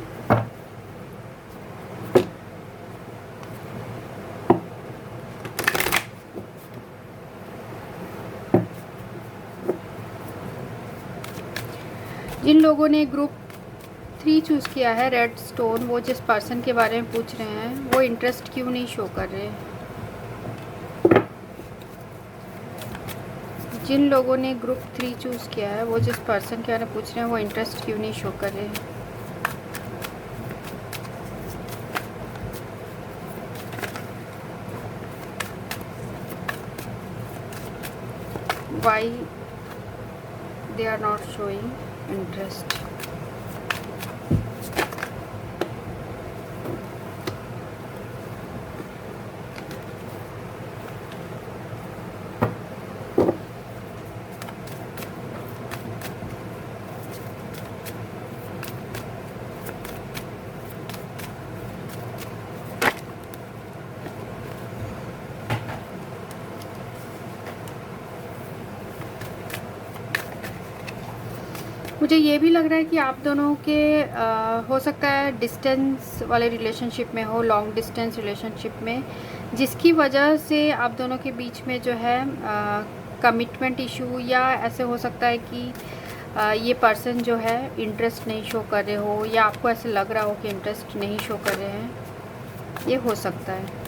Speaker 1: जिन लोगों ने ग्रुप 3 चूज़ किया है रेड स्टोन, वो जिस पर्सन के बारे में पूछ रहे हैं वो इंटरेस्ट क्यों नहीं शो कर रहे? जिन लोगों ने ग्रुप 3 चूज़ किया है वो जिस पर्सन के बारे में पूछ रहे हैं वो इंटरेस्ट क्यों नहीं शो कर रहे? Why they are not showing interest? मुझे ये भी लग रहा है कि आप दोनों के हो सकता है डिस्टेंस वाले रिलेशनशिप में हो, लॉन्ग डिस्टेंस रिलेशनशिप में, जिसकी वजह से आप दोनों के बीच में जो है कमिटमेंट इशू, या ऐसे हो सकता है कि ये पर्सन जो है इंटरेस्ट नहीं शो कर रहे हो, या आपको ऐसे लग रहा हो कि इंटरेस्ट नहीं शो कर रहे हैं, ये हो सकता है।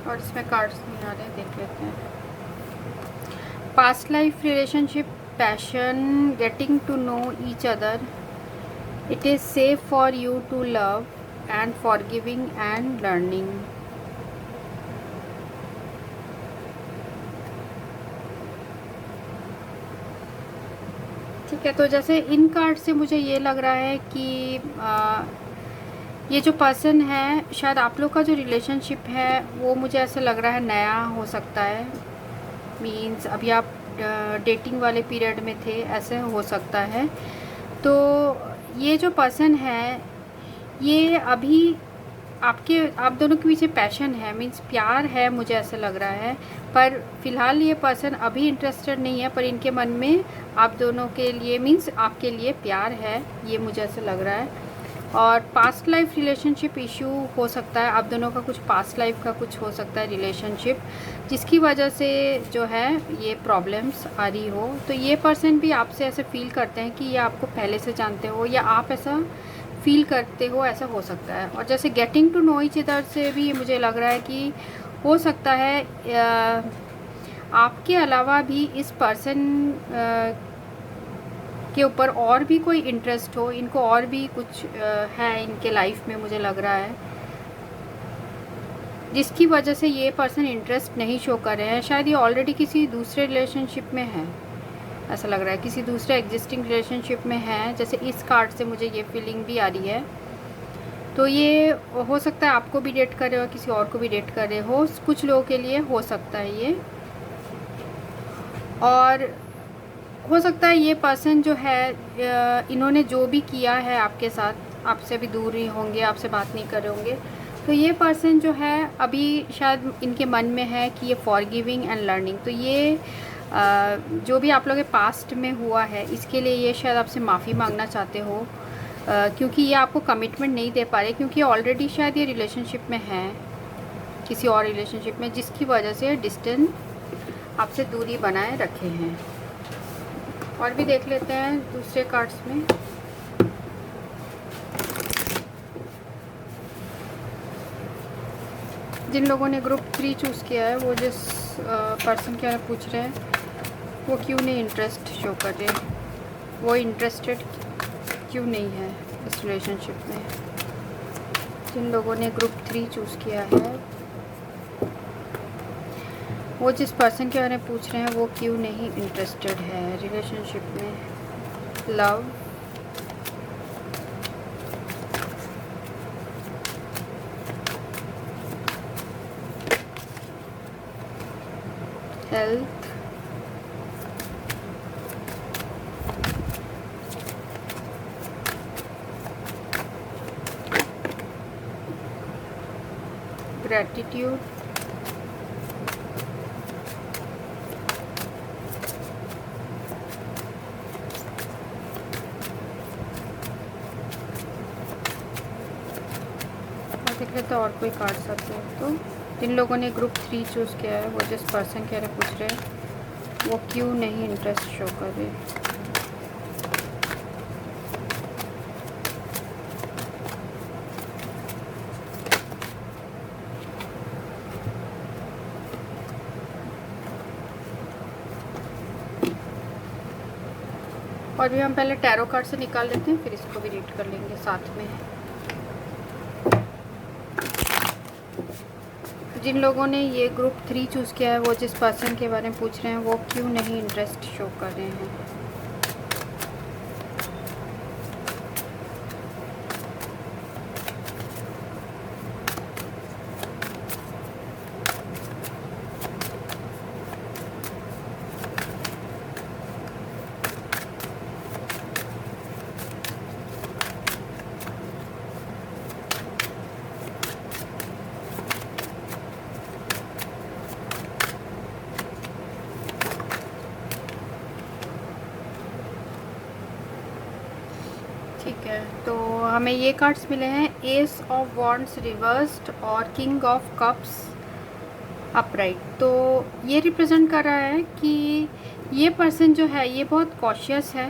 Speaker 1: और इसमें कार्ड्स नहीं आ रहे, देख लेते हैं। Past life relationship, passion, getting to know each other, it is safe for you to love and forgiving and learning. ठीक है, तो जैसे इन कार्ड से मुझे ये लग रहा है कि ये जो पर्सन है, शायद आप लोग का जो रिलेशनशिप है वो मुझे ऐसा लग रहा है नया हो सकता है। मीन्स अभी आप डेटिंग वाले पीरियड में थे, ऐसे हो सकता है। तो ये जो पर्सन है, ये अभी आप दोनों के पीछे पैशन है, मीन्स प्यार है, मुझे ऐसा लग रहा है। पर फिलहाल ये पर्सन अभी इंटरेस्टेड नहीं है, पर इनके मन में आप दोनों के लिए, मीन्स आपके लिए प्यार है, ये मुझे ऐसा लग रहा है। और पास्ट लाइफ रिलेशनशिप इशू हो सकता है, आप दोनों का कुछ पास्ट लाइफ का कुछ हो सकता है रिलेशनशिप, जिसकी वजह से जो है ये प्रॉब्लम्स आ रही हो। तो ये पर्सन भी आपसे ऐसे फील करते हैं कि ये आपको पहले से जानते हो, या आप ऐसा फील करते हो, ऐसा हो सकता है। और जैसे getting to know each other से भी मुझे लग रहा है कि हो सकता है आपके अलावा भी इस पर्सन के ऊपर और भी कोई इंटरेस्ट हो, इनको और भी कुछ है इनके लाइफ में, मुझे लग रहा है, जिसकी वजह से ये पर्सन इंटरेस्ट नहीं शो कर रहे हैं। शायद ये ऑलरेडी किसी दूसरे रिलेशनशिप में है, ऐसा लग रहा है किसी दूसरे एग्जिस्टिंग रिलेशनशिप में है। जैसे इस कार्ड से मुझे ये फीलिंग भी आ रही है। तो ये हो सकता है आपको भी डेट कर रहे हो, किसी और को भी डेट कर रहे हो, कुछ लोगों के लिए हो सकता है ये। और हो सकता है ये पर्सन जो है, इन्होंने जो भी किया है आपके साथ, आपसे भी दूर ही होंगे, आपसे बात नहीं कर रहे होंगे। तो ये पर्सन जो है अभी शायद इनके मन में है कि ये फॉरगिविंग एंड लर्निंग। तो ये जो भी आप लोगों के पास्ट में हुआ है, इसके लिए ये शायद आपसे माफ़ी मांगना चाहते हो, क्योंकि ये आपको कमिटमेंट नहीं दे पा रहे, क्योंकि ऑलरेडी शायद ये रिलेशनशिप में है, किसी और रिलेशनशिप में, जिसकी वजह से डिस्टेंस आपसे दूरी बनाए रखे हैं। और भी देख लेते हैं दूसरे कार्ड्स में। जिन लोगों ने ग्रुप 3 चूज़ किया है, वो जिस पर्सन के बारे में पूछ रहे हैं, वो क्यों नहीं इंटरेस्ट शो कर रहे, वो इंटरेस्टेड क्यों नहीं है इस रिलेशनशिप में। जिन लोगों ने ग्रुप 3 चूज़ किया है, वो जिस पर्सन के बारे में पूछ रहे हैं, वो क्यों नहीं इंटरेस्टेड है रिलेशनशिप में। लव, हेल्थ, ग्रैटिट्यूड, देख लेते हैं और कोई कार्ड्स आते हैं। तो जिन लोगों ने ग्रुप 3 चूज़ किया है, वो जिस पर्सन के बारे में पूछ रहे हैं, वो क्यों नहीं इंटरेस्ट शो कर रहे। और भी हम पहले टैरो कार्ड से निकाल लेते हैं, फिर इसको भी रीड कर लेंगे साथ में। जिन लोगों ने ये ग्रुप 3 चूज़ किया है, वो जिस पर्सन के बारे में पूछ रहे हैं, वो क्यों नहीं इंटरेस्ट शो कर रहे हैं। ठीक है, तो हमें ये कार्ड्स मिले हैं, एस ऑफ वॉन्ड्स रिवर्स्ड और किंग ऑफ कप्स अपराइट। तो ये रिप्रेजेंट कर रहा है कि ये पर्सन जो है, ये बहुत कॉशियस है,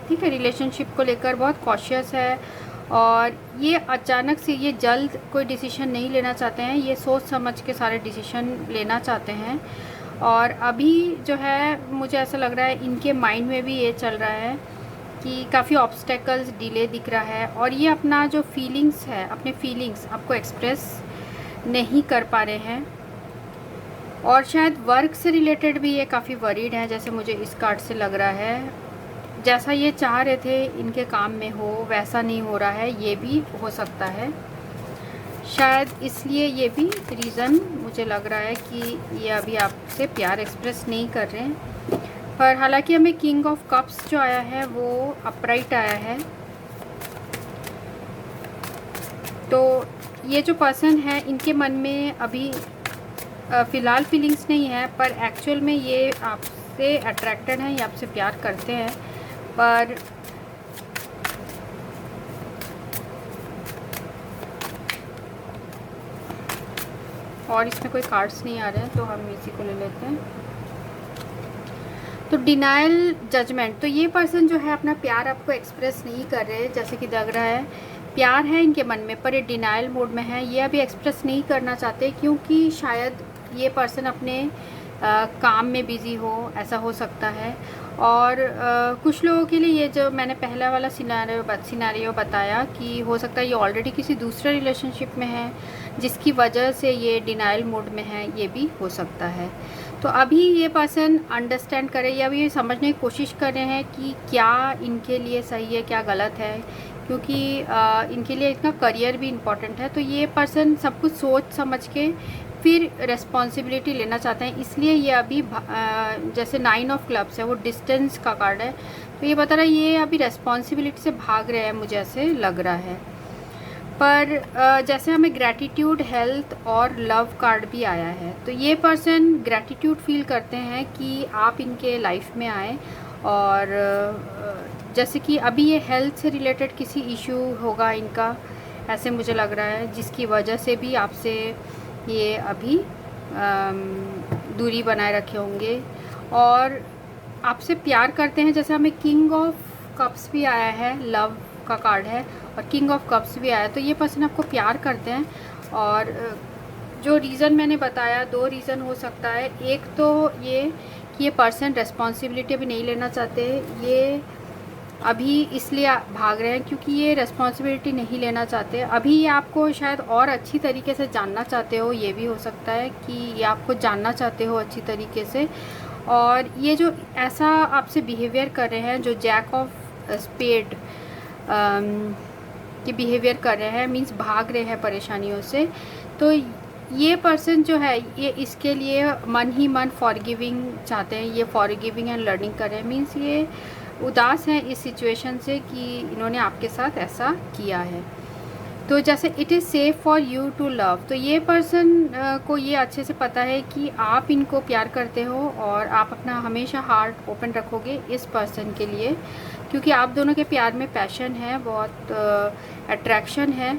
Speaker 1: ठीक है, रिलेशनशिप को लेकर बहुत कॉशियस है। और ये अचानक से, ये जल्द कोई डिसीजन नहीं लेना चाहते हैं, ये सोच समझ के सारे डिसीजन लेना चाहते हैं। और अभी जो है मुझे ऐसा लग रहा है इनके माइंड में भी ये चल रहा है कि काफ़ी ऑब्स्टेकल्स डिले दिख रहा है, और ये अपना जो फीलिंग्स है, अपने फीलिंग्स आपको एक्सप्रेस नहीं कर पा रहे हैं। और शायद वर्क से रिलेटेड भी ये काफ़ी वरीड है, जैसे मुझे इस कार्ड से लग रहा है। जैसा ये चाह रहे थे इनके काम में हो वैसा नहीं हो रहा है, ये भी हो सकता है। शायद इसलिए ये भी रीज़न मुझे लग रहा है कि ये अभी आपसे प्यार एक्सप्रेस नहीं कर रहे हैं। पर हालांकि हमें किंग ऑफ कप्स जो आया है वो अपराइट आया है, तो ये जो पर्सन है इनके मन में अभी फ़िलहाल फीलिंग्स नहीं है, पर एक्चुअल में ये आपसे अट्रैक्टेड हैं, ये आपसे प्यार करते हैं। पर और इसमें कोई कार्ड्स नहीं आ रहे हैं तो हम इसी को ले लेते हैं। तो डिनायल जजमेंट, तो ये पर्सन जो है अपना प्यार आपको एक्सप्रेस नहीं कर रहे, जैसे कि लग रहा है प्यार है इनके मन में पर ये डिनायल मोड में है, ये अभी एक्सप्रेस नहीं करना चाहते क्योंकि शायद ये पर्सन अपने काम में बिज़ी हो, ऐसा हो सकता है। और कुछ लोगों के लिए ये जो मैंने पहला वाला सिनेरियो बताया कि हो सकता है ये ऑलरेडी किसी दूसरे रिलेशनशिप में है जिसकी वजह से ये डिनायल मोड में है, ये भी हो सकता है। तो अभी ये पर्सन अंडरस्टैंड करे या अभी ये समझने की कोशिश कर रहे हैं कि क्या इनके लिए सही है क्या गलत है, क्योंकि इनके लिए इनका करियर भी इम्पोर्टेंट है। तो ये पर्सन सब कुछ सोच समझ के फिर रेस्पॉन्सिबिलिटी लेना चाहते हैं, इसलिए ये अभी जैसे 9 ऑफ क्लब्स है वो डिस्टेंस का कार्ड है, तो ये बता रहा है ये अभी रेस्पॉन्सिबिलिटी से भाग रहे हैं, मुझे ऐसे लग रहा है। पर जैसे हमें ग्रैटिट्यूड, हेल्थ और लव कार्ड भी आया है, तो ये पर्सन ग्रैटिट्यूड फील करते हैं कि आप इनके लाइफ में आए। और जैसे कि अभी ये हेल्थ से रिलेटेड किसी इशू होगा इनका, ऐसे मुझे लग रहा है, जिसकी वजह से भी आपसे ये अभी दूरी बनाए रखे होंगे और आपसे प्यार करते हैं। जैसे हमें किंग ऑफ कप्स भी आया है, लव का कार्ड है, और किंग ऑफ कप्स भी आया, तो ये पर्सन आपको प्यार करते हैं। और जो रीज़न मैंने बताया, 2 रीज़न हो सकता है। एक तो ये कि ये पर्सन रेस्पॉन्सिबिलिटी भी नहीं लेना चाहते, ये अभी इसलिए भाग रहे हैं क्योंकि ये रेस्पॉन्सिबिलिटी नहीं लेना चाहते। अभी ये आपको शायद और अच्छी तरीके से जानना चाहते हो, ये भी हो सकता है कि ये आपको जानना चाहते हो अच्छी तरीके से। और ये जो ऐसा आपसे बिहेवियर कर रहे हैं, जो जैक ऑफ स्पेड के बिहेवियर कर रहे हैं, मींस भाग रहे हैं परेशानियों से, तो ये पर्सन जो है ये इसके लिए मन ही मन फॉरगिविंग चाहते हैं, ये फॉरगिविंग एंड लर्निंग कर रहे हैं। मींस ये उदास हैं इस सिचुएशन से कि इन्होंने आपके साथ ऐसा किया है। तो जैसे it is safe for you to love, तो ये पर्सन को ये अच्छे से पता है कि आप इनको प्यार करते हो और आप अपना हमेशा हार्ट ओपन रखोगे इस पर्सन के लिए, क्योंकि आप दोनों के प्यार में पैशन है, बहुत अट्रैक्शन है,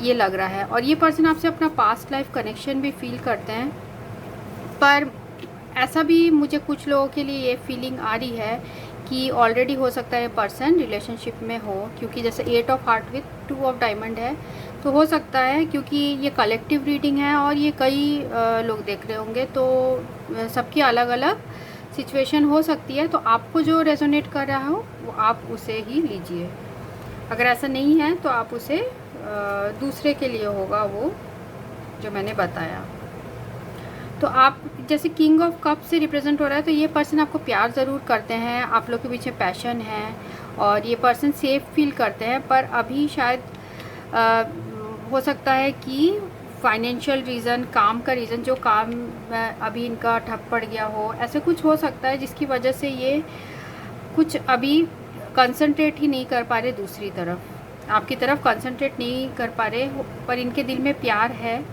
Speaker 1: ये लग रहा है। और ये पर्सन आपसे अपना पास्ट लाइफ कनेक्शन भी फील करते हैं। पर ऐसा भी मुझे कुछ लोगों के लिए ये फीलिंग आ रही है कि ऑलरेडी हो सकता है पर्सन रिलेशनशिप में हो, क्योंकि जैसे 8 of heart with 2 of diamond है, तो हो सकता है क्योंकि ये कलेक्टिव रीडिंग है और ये कई लोग देख रहे होंगे, तो सबकी अलग अलग सिचुएशन हो सकती है। तो आपको जो रेजोनेट कर रहा हो वो आप उसे ही लीजिए, अगर ऐसा नहीं है तो आप उसे दूसरे के लिए होगा वो जो मैंने बताया। तो आप जैसे किंग ऑफ कप से रिप्रेजेंट हो रहा है, तो ये पर्सन आपको प्यार ज़रूर करते हैं, आप लोग के पीछे पैशन है और ये पर्सन सेफ फील करते हैं। पर अभी शायद हो सकता है कि फाइनेंशियल रीज़न, काम का रीज़न, जो काम अभी इनका ठप पड़ गया हो, ऐसे कुछ हो सकता है जिसकी वजह से ये कुछ अभी कंसंट्रेट ही नहीं कर पा रहे, दूसरी तरफ आपकी तरफ कंसंट्रेट नहीं कर पा रहे, पर इनके दिल में प्यार है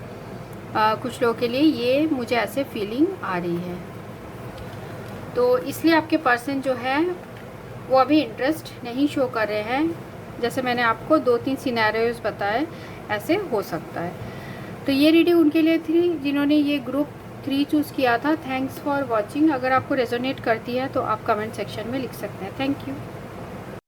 Speaker 1: कुछ लोगों के लिए, ये मुझे ऐसे फीलिंग आ रही है। तो इसलिए आपके पर्सन जो है वो अभी इंटरेस्ट नहीं शो कर रहे हैं, जैसे मैंने आपको 2-3 सिनेरियोज बताए, ऐसे हो सकता है। तो ये रीडिंग उनके लिए थी जिन्होंने ये ग्रुप 3 चूज़ किया था। Thanks for watching. अगर आपको रेजोनेट करती है तो आप कमेंट सेक्शन में लिख सकते हैं। Thank you.